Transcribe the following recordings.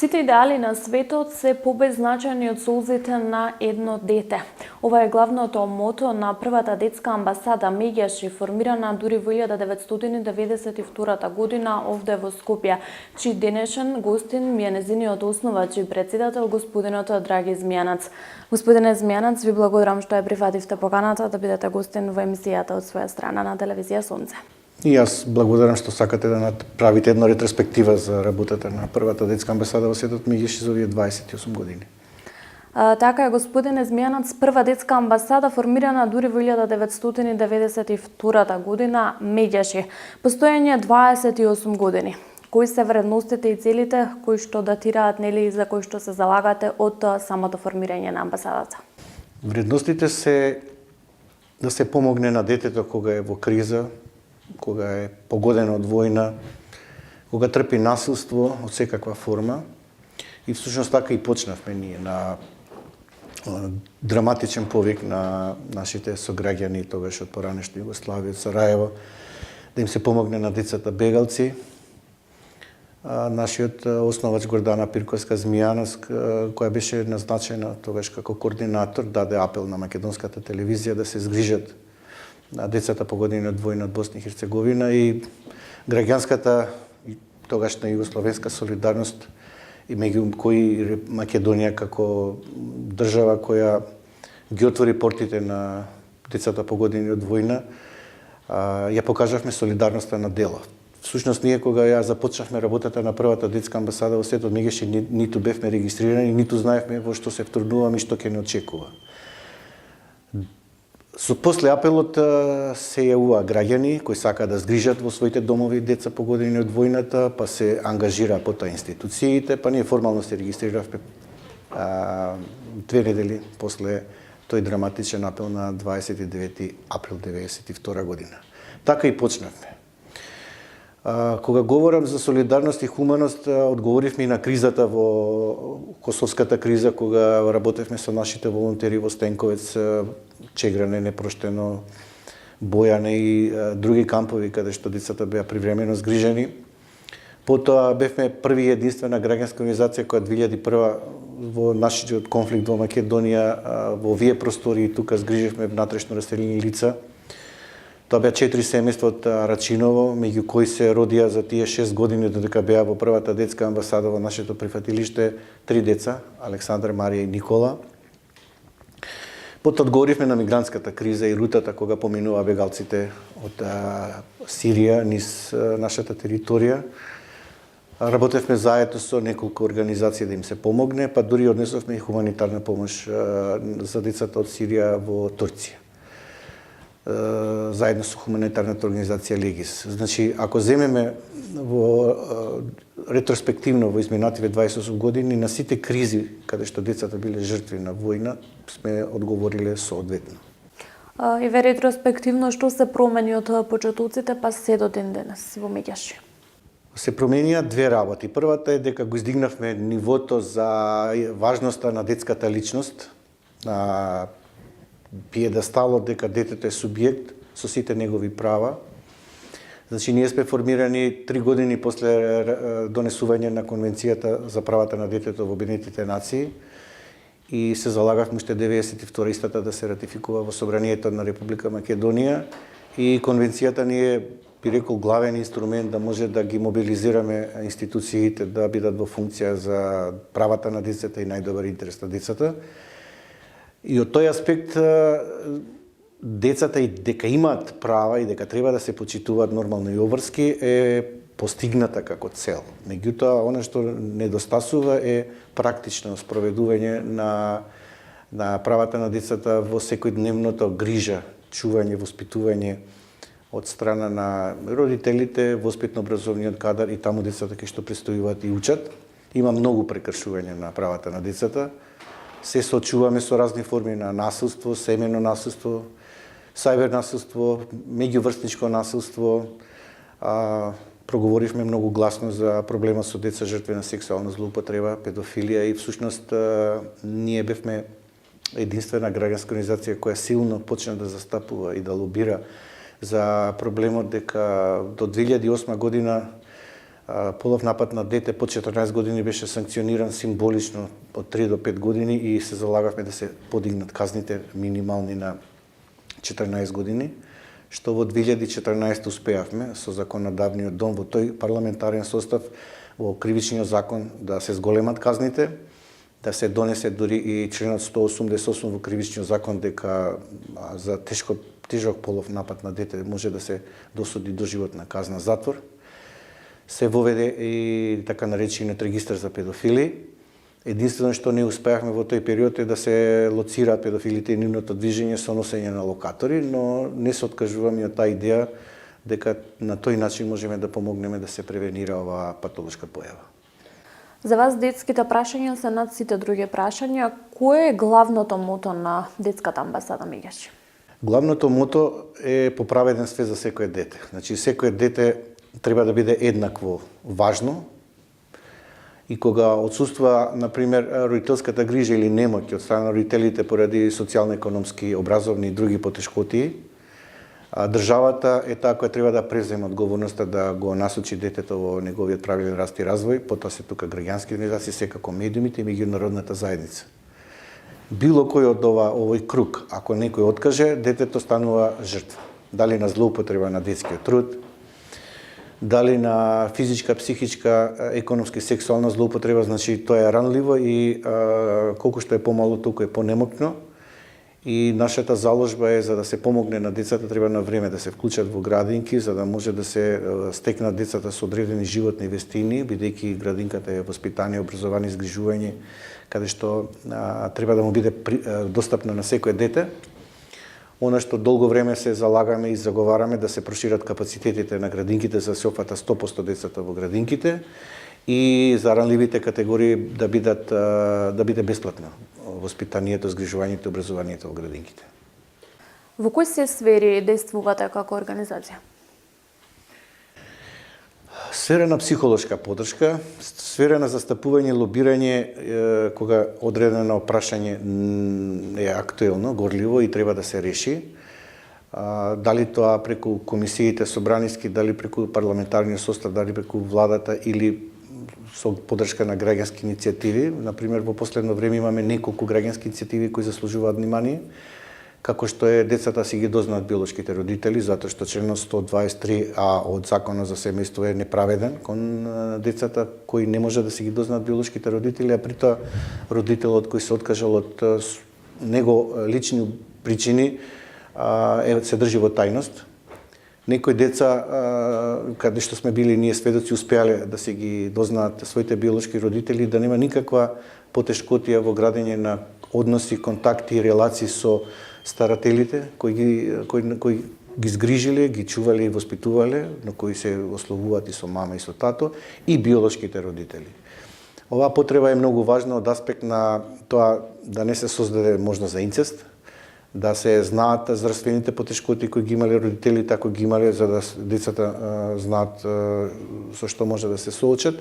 Сите идеали на светот се побеззначени од солзите на едно дете. Ова е главното мото на првата детска амбасада Меѓаши, формирана дури во 1992 година овде во Скопје, чиј денешен гостин ми е незиниот основач и претседател господинот Драги Змијанац. Господине Змијанац, ви благодарам што ја прифативте поканата да бидете гостин во емисијата од своја страна на телевизија Сонце. И јас благодарам што сакате да направите една ретроспектива за работата на првата детска амбасада во светот Меѓаши за овие 28 години. Така е, господине Змијанац, прва детска амбасада формирана дури во 1992 година Меѓаши. Постоење 28 години. Кои се вредностите и целите кои што датираат, нели, за кои што се залагате од самото формирање на амбасадата? Вредностите се да се помогне на детето кога е во криза, кога е погодено од војна, кога трпи насилство од секаква форма. И всушност така и почнавме ние на драматичен повик на нашите сограѓани тогаш од поранешна Југославија, од Сараево, да им се помогне на децата бегалци. Нашиот основач Гордана Пирковска Змијанац, која беше назначена тогаш како координатор, даде апел на македонската телевизија да се згрижат на децата погодени од војна од Босна и Херцеговина и граѓанската и тогашна југословенска солидарност и меѓу кои Македонија како држава која ги отвори портите на децата погодени од војна, ја покажавме солидарноста на дела. Всушност ние кога ја започнавме работата на првата детска амбасада во светот Меѓаши, ниту бевме регистрирани, ниту знаевме во што се втргнуваме и што ќе не очекува. После апелот се јавува граѓани кои сакаат да згрижат во своите домови деца погодени од војната, па се ангажира потоа институциите, па ние формално се регистриравме 2 недели после тој драматичен апел на 29 април 1992 година. Така и почнавме. Кога говорам за солидарност и хуманост, одговоривме и на кризата во Косовската криза, кога работевме со нашите волонтери во Стенковец, Чегране, Непроштено, Бојане и други кампови каде што децата беа привремено згрижени. Потоа бевме први единствена граѓанска организација која 2001 во нашиот конфликт во Македонија во овие простори тука згриживме внатрешно раселени лица. Тоа беа 4 семејства од Рачиново, меѓу кои се родија за тие 6 години додека беа во првата детска амбасада во нашето прифатилиште 3 деца, Александар, Марија и Никола. Потоа одговоривме на мигрантската криза и рутата кога поминува бегалците од Сирија низ нашата територија. Работевме заедно со неколку организации да им се помогне, па дури однесовме и хуманитарна помош за децата од Сирија во Турција, заедно со хуманитарната организација Легис. Значи, ако земеме во ретроспективно во изминативе 28 години на сите кризи каде што децата биле жртви на војна, сме одговориле соодветно. И ве ретроспективно што се промени од почетоците па се до ден денес во Меѓаши? Се променија 2 работи. Првата е дека го издигнавме нивото за важноста на детската личност, на пиедесталот дека детето е субјект со сите негови права. Значи, ние сме формирани 3 години после донесување на Конвенцијата за правата на детето во Обединетите нации и се залагавме уште 92 истата да се ратификува во Собранието на Република Македонија и Конвенцијата ни е, би рекол, главен инструмент да може да ги мобилизираме институциите да бидат во функција за правата на децата и најдобар интерес на децата. И од тој аспект децата и дека имаат права и дека треба да се почитуваат нормално и обврски е постигната како цел. Меѓутоа, она што недостасува е практично спроведување на правата на децата во секојдневното грижа, чување, воспитување од страна на родителите, воспитно-образовниот кадар и таму децата кои што престојуваат и учат. Има многу прекршување на правата на децата. Се соочуваме со разни форми на насилство, семејно насилство, сајбер насилство, меѓуврстничко насилство, проговоривме многу гласно за проблемот со деца жртви на сексуална злоупотреба, педофилија и всушност ние бевме единствена граѓанска организација која силно почна да застапува и да лобира за проблемот дека до 2008 година полов напад на дете под 14 години беше санкциониран символично од 3 до 5 години и се залагавме да се подигнат казните минимални на 14 години, што во 2014 успеавме со законодавниот дом во тој парламентарен состав во кривичниот закон да се зголемат казните, да се донесе дури и членот 188 во кривичниот закон дека за тежок полов напад на дете може да се досуди доживотна казна затвор. Се воведе и така наречениот регистар за педофили. Единствено што не успеавме во тој период е да се лоцираат педофилите и нивното движење со носење на локатори, но не се откажуваме од таа идеја дека на тој начин можеме да помогнеме да се превенира оваа патолошка појава. За вас детските прашања се над сите други прашања. Кое е главното мото на детската амбасада Мегеш? Главното мото е поправеден свет за секое дете. Значи секое дете треба да биде еднакво важно и кога отсуства, например, родителската грижа или немоќ од страна на родителите поради социјално-економски, образовни и други потешкоти, државата е таа која треба да преземе одговорноста да го насочи детето во неговиот правилен раст и развој, потоа се тука граѓански организации, секако медиумите и меѓународната заедница. Било кој од овој круг, ако некој откаже, детето станува жртва. Дали на злоупотреба на детскиот труд, дали на физичка, психичка, економски, сексуална злоупотреба, значи тоа е ранливо и колку што е помало, толку е понемокно. И нашата заложба е за да се помогне на децата, треба на време да се вклучат во градинки, за да може да се стекнат децата со одредени животни вестини, бидејќи градинката е воспитание, образование, згрижување, каде што треба да му биде достапна на секое дете. Она што долго време се залагаме и заговараме да се прошират капацитетите на градинките за да се опфата 100% децата во градинките и за ранливите категории да биде бесплатно воспитанието, згрижувањето и образованието во градинките. Во кои се сфери действувате како организација? Сфера на психолошка поддршка, сфера на застапување и лобирање кога одредено прашање е актуелно, горливо и треба да се реши. Дали тоа преку комисиите собраниски, дали преку парламентарниот состав, дали преку владата или со поддршка на граѓански иницијативи. Например, во последно време имаме неколку граѓански иницијативи кои заслужуваат внимание, како што е децата си ги дознаат биолошките родители, затоа што членот 123А од Законот за семејство е неправеден кон децата кои не може да си ги дознаат биолошките родители, а притоа родителот кој се откажал од него лични причини се држи во тајност. Некои деца, каде што сме били ние сведоци, успеале да се ги дознаат своите биолошки родители, да нема никаква потешкотија во градење на односи, контакти и релации со старателите кои ги згрижиле, ги чувале и воспитувале, на кои се ословуваат и со мама и со тато, и биолошките родители. Оваа потреба е многу важна од аспект на тоа да не се создаде можност за инцест, да се знаат здравствените потешкоти кои ги имале родителите, ако ги имале, за да децата знаат со што може да се соочат,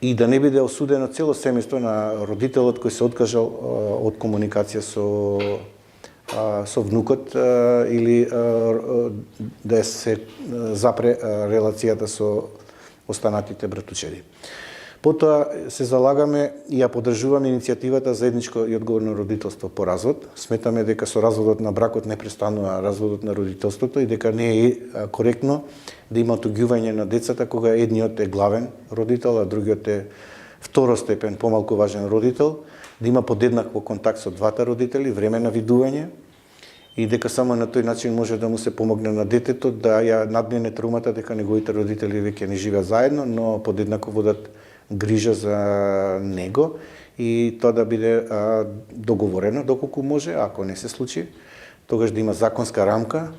и да не биде осудено цело семејство на родителот кој се откажал од комуникација со внукот или да се запре релацијата со останатите братучеди. Потоа се залагаме и ја поддржуваме иницијативата заедничко и одговорно родителство по развод. Сметаме дека со разводот на бракот не престанува разводот на родителството и дека не е коректно да има туѓување на децата кога едниот е главен родител, а другиот е второстепен, помалку важен родител, да има подеднакво контакт со двата родители, време на видување и дека само на тој начин може да му се помогне на детето да ја надмине травмата дека неговите родители веќе не живеат заедно, но подеднакво водат грижа за него и тоа да биде договорено доколку може, ако не се случи, тогаш да има законска рамка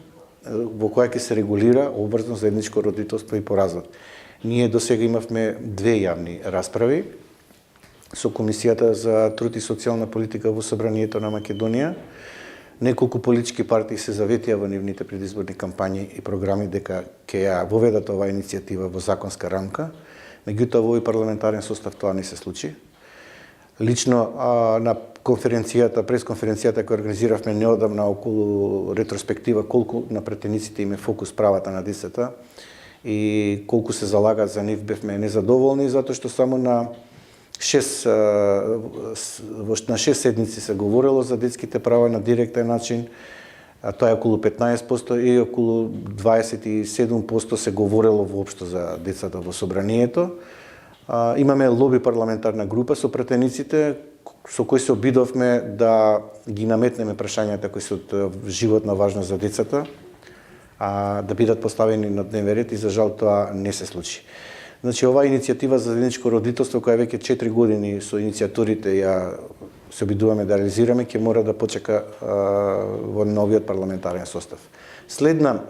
во која ќе се регулира обврзано заедничко родителство и по развод. Ние досега имавме 2 јавни расправи со Комисијата за труд и социјална политика во Собранието на Македонија, Неколку политички партии се заветија во нивните предизборни кампањи и програми дека ќе ја воведат оваа иницијатива во законска рамка. Меѓутоа, во овој парламентарен состав тоа не се случи. Лично на пресконференцијата која организиравме неодамна околу ретроспектива колку на претениците им е фокус правата на децата и колку се залагат за нив, бевме незадоволни затоа што само на 6 седмици се говорело за детските права на директен начин, а тоа е околу 15% и околу 27% се говорело воопшто за децата во собранието. Имаме лоби парламентарна група со претениците со кои се обидовме да ги наметнеме прашањата кои се од животна важност за децата, да бидат поставени на дневен ред и за жал тоа не се случи. Значи, оваа иницијатива за заедничко родителство, која веќе 4 години со иницијаторите ја се обидуваме да реализираме, ќе мора да почека во новиот парламентарен состав. Следна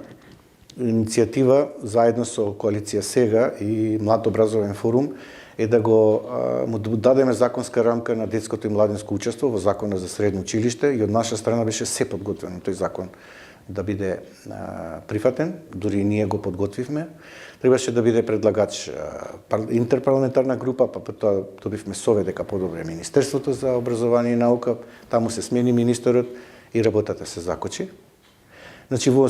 иницијатива, заедно со Коалиција Сега и Млад образовен форум, е да му дадеме законска рамка на детското и младинско учество во Законот за средно училиште и од наша страна беше се подготвено тој закон да биде прифатен, дури и ние го подготвивме. Требаше да биде предлагач интерпарламентарна група, па тоа добивме совет дека подобре Министерството за образование и наука, таму се смени министерот и работата се закочи. Значи во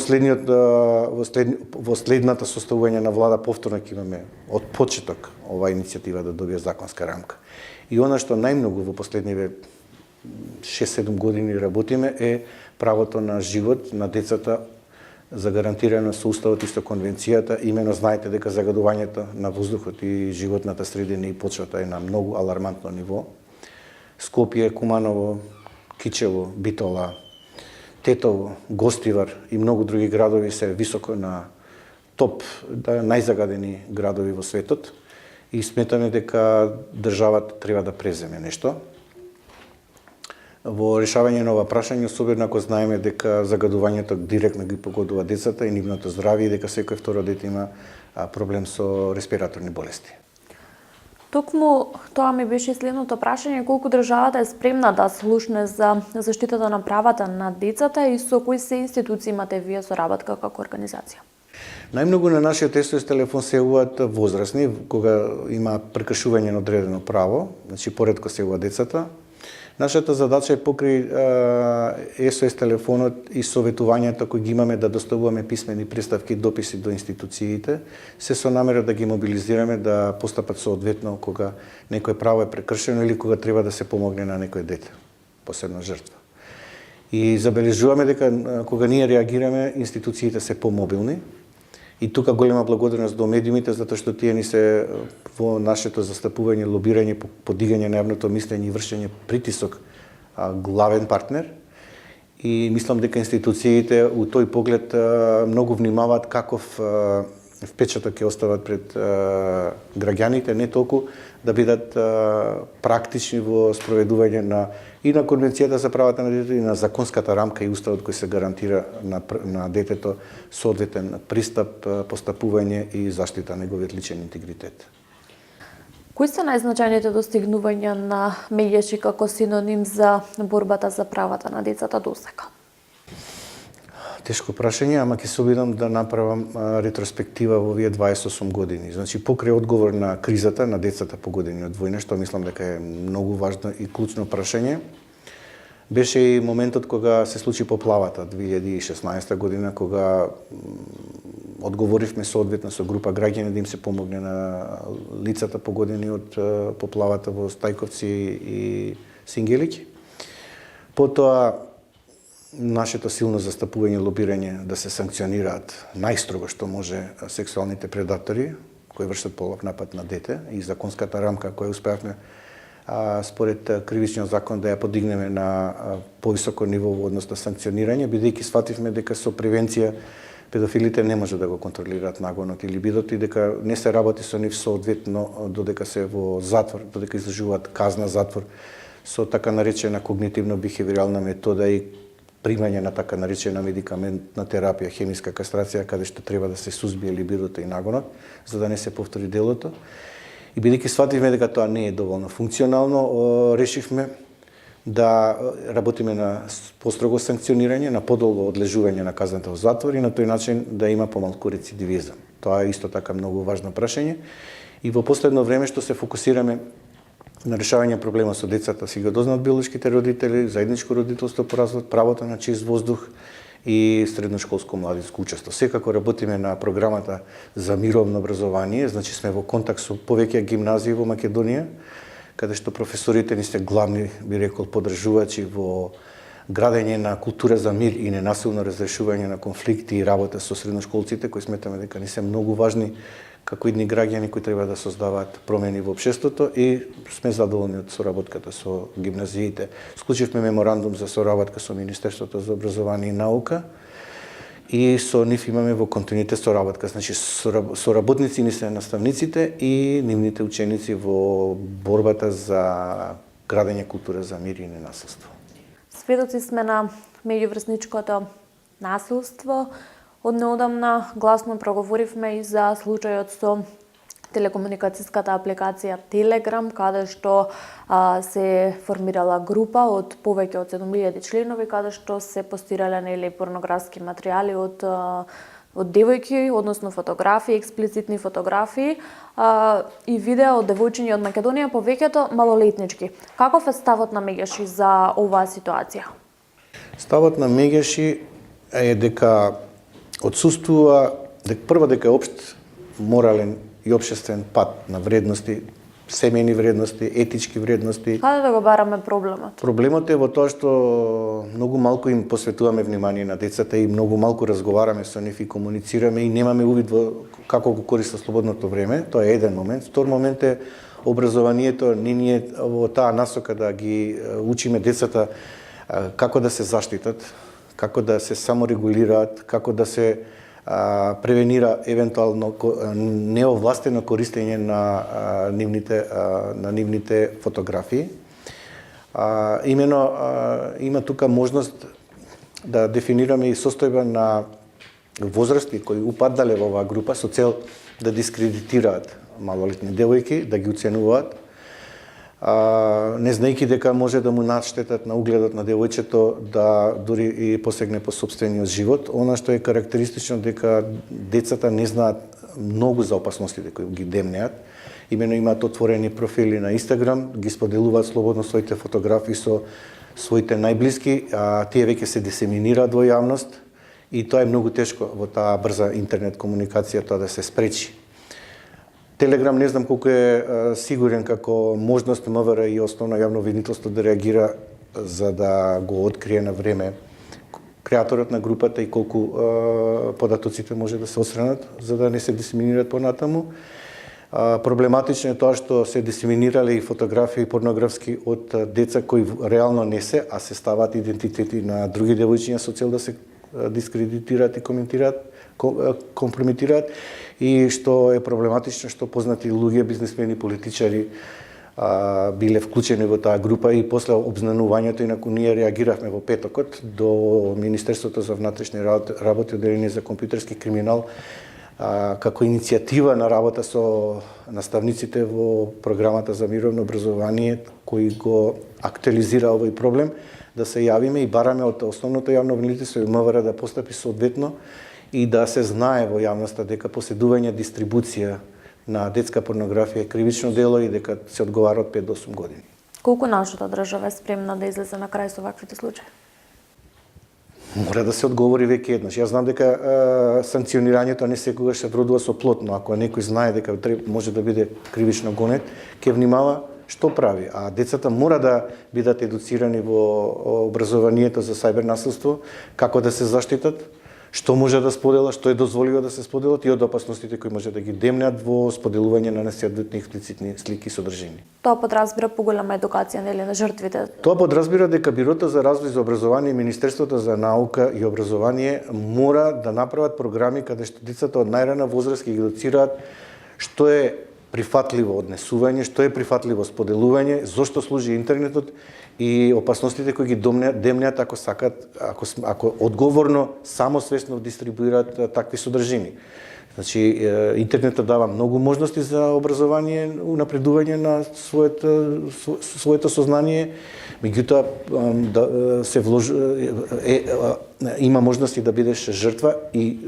следната составување на влада повторно ќе имаме од почеток оваа иницијатива да добие законска рамка. И она што најмногу во последниве 6-7 години работиме е правото на живот на децата загарантирано со уставот и со конвенцијата. Имено знаете дека загадувањето на воздухот и животната средина и почвата е на многу алармантно ниво. Скопје, Куманово, Кичево, Битола, Тетово, Гостивар и многу други градови се високо на топ најзагадени градови во светот и сметаме дека државата треба да преземе нешто во решавање на ова прашање, особено ако знаеме дека загадувањето директно ги погодува децата и нивното здравје и дека секој второ дете има проблем со респираторни болести. Токму тоа ми беше следното прашање, колку државата е спремна да слушне за заштитата на правата на децата и со кои се институции имате вие соработка како организација? Најмногу на нашиот СОС телефон се јавуваат возрастни кога има прекршување на одредено право, значи поретко се јавуваат децата. Нашата задача е покрај СОС телефонот и советувањата кои ги имаме да доставуваме писмени представки, дописи до институциите, се со намера да ги мобилизираме да постапат соодветно кога некој право е прекршено или кога треба да се помогне на некој дете, посебна жртва. И забележуваме дека кога ние реагираме, институциите се помобилни. И тука голема благодарност до медиумите, затоа што тие ни се во нашето застапување, лобирање, подигање на јавното мислење и вршење притисок главен партнер. И мислам дека институциите у тој поглед многу внимаваат каков впечаток ќе остават пред граѓаните, не толку да бидат практични во спроведување и на Конвенцијата за правата на детето и на законската рамка и уставот кој се гарантира на детето соодветен пристап, постапување и заштита на неговиот личен интегритет. Кои се најзначајните достигнувања на Меѓеши како синоним за борбата за правата на децата досега? Тешко прашање, ама ќе се обидам да направам ретроспектива во овие 28 години. Значи, покрај одговор на кризата на децата погодени од војна, што мислам дека е многу важно и клучно прашање, беше и моментот кога се случи поплавата 2016 година, кога одговоривме соодветно со група граѓани да им се помогне на лицата погодени од поплавата во Стајковци и Сингелиќи. Потоа нашето силно застапување и лобирање да се санкционираат најстрого што може сексуалните предатори кои вршат полов напад на дете и законската рамка која успеавме според кривичниот закон да ја подигнеме на повисоко ниво во однос на санкционирање, бидејќи свативме дека со превенција педофилите не може да го контролираат нагонот или бидот и дека не се работи со нив соодветно додека се во затвор, додека издржуваат казна затвор со така наречена когнитивно-бихевиорална метода и примање на така наречена медикаментна терапија, хемиска кастрација, каде што треба да се сузбие либидото и нагонот, за да не се повтори делото. И бидејќи свативме дека тоа не е доволно функционално, решивме да работиме на построго санкционирање, на подолго одлежување на казната во затвор и на тој начин да има помалку рецидивизам. Тоа е исто така многу важно прашање. И во последно време што се фокусираме на решавање проблема со децата, си го дознат биолошките родители, заедничко родителство по развод, правото на чист воздух и средношколско младинско учество. Секако работиме на програмата за мировно образование, значи сме во контакт со повеќе гимназии во Македонија, каде што професорите ни се главни, би рекол, поддржувачи во градење на култура за мир и ненасилно разрешување на конфликти и работа со средношколците, кои сметаме дека ни се многу важни како идни граѓани кои треба да создаваат промени во општеството и сме задоволни од соработката со гимназиите. Склучивме меморандум за соработка со Министерството за образование и наука и со нив имаме во континуитет соработка. Значи соработници ни се наставниците и нивните ученици во борбата за градење култура за мир и ненасилство. Сведоци сме на меѓуврсничкото насилство. Од неодамна гласно проговоривме и за случајот со телекомуникацијската апликација Telegram, каде што се формирала група од повеќе од 7000 членови, каде што се постирале нели порнографски материјали од девојки, односно фотографии, експлицитни фотографии и видеа од девојчиња од Македонија, повеќето малолетнички. Каков е ставот на Мегеши за оваа ситуација? Ставот на Мегеши е дека отсуствува прво дека е општ морален и општествен пат на вредности, семејни вредности, етички вредности. Каде да го бараме проблемот? Проблемот е во тоа што многу малку им посветуваме внимание на децата и многу малку разговараме со нив и комуницираме и немаме увид во како го користат слободното време. Тоа е еден момент. Втор момент е образованието, ние во таа насока да ги учиме децата како да се заштитат, како да се саморегулираат, како да се превенира евентуално неовластено користење на нивните фотографии. Имено има тука можност да дефинираме и состојба на возрасти кои упаднале во оваа група со цел да дискредитираат малолетни девојки, да ги уценуваат, не знаејќи дека може да му наштетат на угледот на девојчето, да дури и посегне по сопствениот живот. Она што е карактеристично дека децата не знаат многу за опасностите кои ги демнеат. Имено имаат отворени профили на Инстаграм, ги споделуваат слободно своите фотографии со своите најблиски, а тие веќе се дисеминираат во јавност и тоа е многу тешко во таа брза интернет комуникација тоа да се спречи. Телеграм не знам колку е сигурен како можност МВР и основно јавно обвинителство да реагира за да го открие на време креаторот на групата и колку податоците може да се отстранат за да не се дисеминираат понатаму. Проблематично е тоа што се дисеминирале и фотографии порнографски од деца кои реално не се, а се ставаат идентитети на други девојчиња со цел да се дискредитираат и компрометираат и што е проблематично што познати луѓе, бизнисмени, политичари биле вклучени во таа група и после обзнанувањето инаку ние реагиравме во петокот до Министерството за внатрешни работи, одделение за компјутерски криминал, како иницијатива на работа со наставниците во програмата за мировно образование кои го актуализира овој проблем, да се јавиме и бараме од основното јавно обвинителство и МВР да постапи соодветно и да се знае во јавноста дека поседување, дистрибуција на детска порнографија е кривично дело и дека се одговара од 5 до 8 години. Колку нашата држава е спремна да излезе на крај со ваквите случаи? Мора да се одговори веќе еднаш. Јас знам дека санкционирањето не секогаш се вродува со плод, но ако некој знае дека може да биде кривично гонет, ќе внимава што прави. А децата мора да бидат едуцирани во образованието за сајбер насилство, како да се заштитат, што може да сподела, што е дозволиво да се споделат и од опасностите кои може да ги демнеат во споделување на несоодветни експлицитни слики и содржини. Тоа подразбира поголема едукација нели на жртвите. Тоа подразбира дека Бирото за развој за образование и Министерството за наука и образование мора да направат програми каде што децата од најрана возраст ги едуцираат што е прифатливо однесување, што е прифатливо споделување, зошто служи интернетот и опасностите кои ги демнеат ако сакат, ако одговорно, самосвесно дистрибуираат такви содржини. Значи, интернетот дава многу можности за образование, унапредување на своето сознание, меѓутоа има можности да бидеш жртва и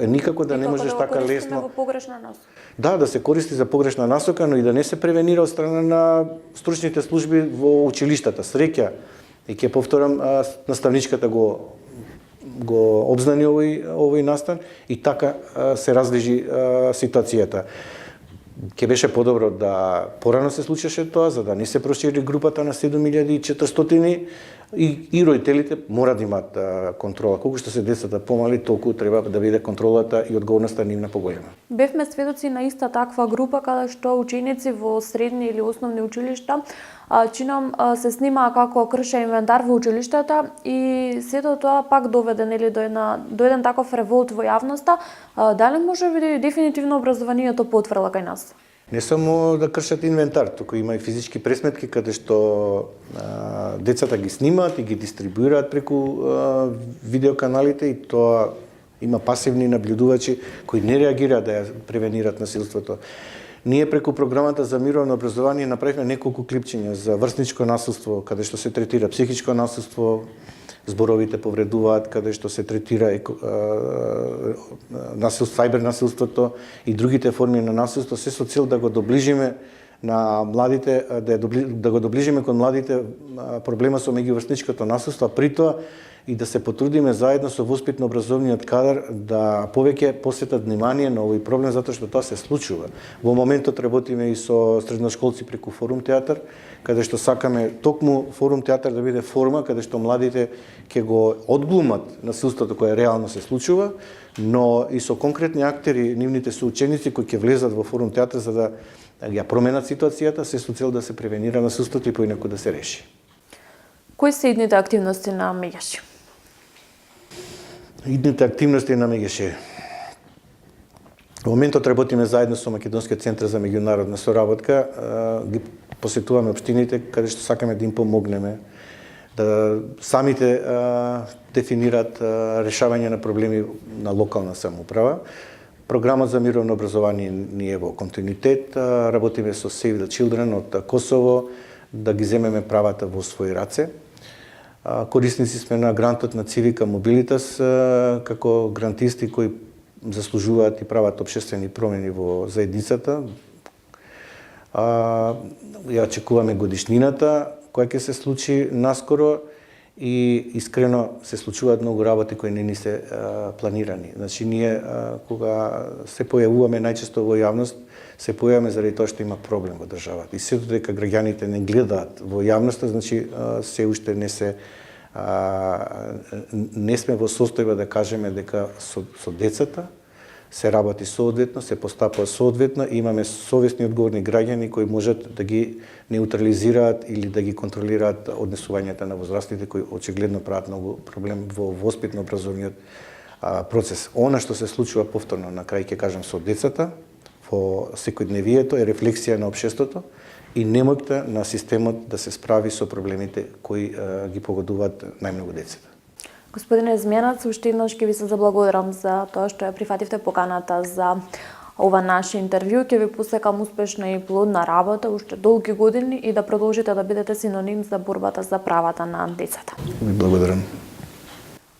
никако да не можеш така лесно. Во погрешна насока. Да се користи за погрешна насока, но и да не се превенира од страна на стручните служби во училиштата. Среќа, и ќе повторам, наставничката го обзнани овој настан и така се разлежи ситуацијата. Ќе беше подобро да порано се случеше тоа, за да не се прошири групата на 7400 и родителите мора да имаат контрола. Колку што се децата помали, толку треба да биде контролата и одговорноста нивна поголема. Бевме сведоци на иста таква група каде што ученици во средни или основни училишта чином се снимаа како крше инвентар во училиштата и сето тоа пак доведе нели до еден таков револт во јавноста. Дали може би дефинитивно образованието потврла кај нас? Не само да кршат инвентар, туку има и физички пресметки каде што децата ги снимаат и ги дистрибуираат преку видеоканалите и тоа има пасивни наблюдувачи кои не реагираат да ја превенират насилството. Ние преку програмата за мировно образование направивме неколку клипчиња за врсничко насилство, каде што се третира психичко насилство, зборовите повредуваат, каде што се третира сајбер насилството и другите форми на насилство, се со цел да го доближиме на младите, да го доближиме кон младите проблема со меѓуврсничкото насилство, а при тоа и да се потрудиме заедно со воспитно-образовниот кадар да повеќе посветат внимание на овој проблем, затоа што тоа се случува. Во моментот работиме и со средношколци преку Форум театар, каде што сакаме токму Форум театар да биде форма каде што младите ќе го одглумат насилството кое реално се случува, но и со конкретни актери, нивните соученици кои ќе влезат во Форум театар за да ја променат ситуацијата, се со цел да се превенира насилството и поинаку да се реши. Кои се идните активности на Мегеш? Идните активности на МГШ. Во моментот работиме заедно со Македонскиот центар за меѓународна соработка, ги посетуваме општините каде што сакаме да им помогнеме да самите дефинираат решавање на проблеми на локална самоуправа. Програмот за мировно образование ни е во континуитет, работиме со Save the Children од Косово да ги земеме правата во своји раце. Корисници сме на грантот на Civica Mobilitas како грантисти кои заслужуваат и прават општествени промени во заедницата. Ја очекуваме годишнината која ќе се случи наскоро и искрено се случуваат многу работи кои не ни се планирани. Значи ние кога се појавуваме најчесто во јавност, се појаваме заради тоа што има проблем во државата. И сето дека граѓаните не гледаат во јавноста, значи се уште не сме во состојба да кажеме дека со децата се работи соодветно, се постапува соодветно и имаме совесни одговорни граѓани кои можат да ги неутрализираат или да ги контролираат однесувањата на возрастните кои очигледно прават многу проблем во воспитно-образовниот процес. Она што се случува повторно на крај ќе кажам со децата во секојдневието е рефлексија на општеството и немојта на системот да се справи со проблемите кои ги погодуваат најмногу децата. Господине Змјанац, уште еднаш ќе ви се заблагодарам за тоа што ја прифативте поканата за ова наше интервју. Ќе ви посекам успешна и плодна работа уште долги години и да продолжите да бидете синоним за борбата за правата на децата. Ви благодарам.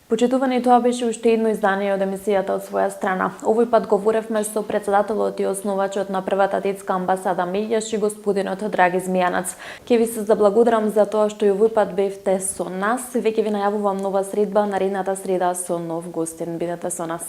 Почитувани, тоа беше уште едно издание од емисијата од своја страна. Овој пат говоревме со председателот и основачот на првата детска амбасада Мегеш и господинот Драги Змјанац. Ќе ви се заблагодарам за тоа што и овој пат бевте со нас. Веќе ви најавувам нова средба наредната среда со нов гостин. Бидете со нас.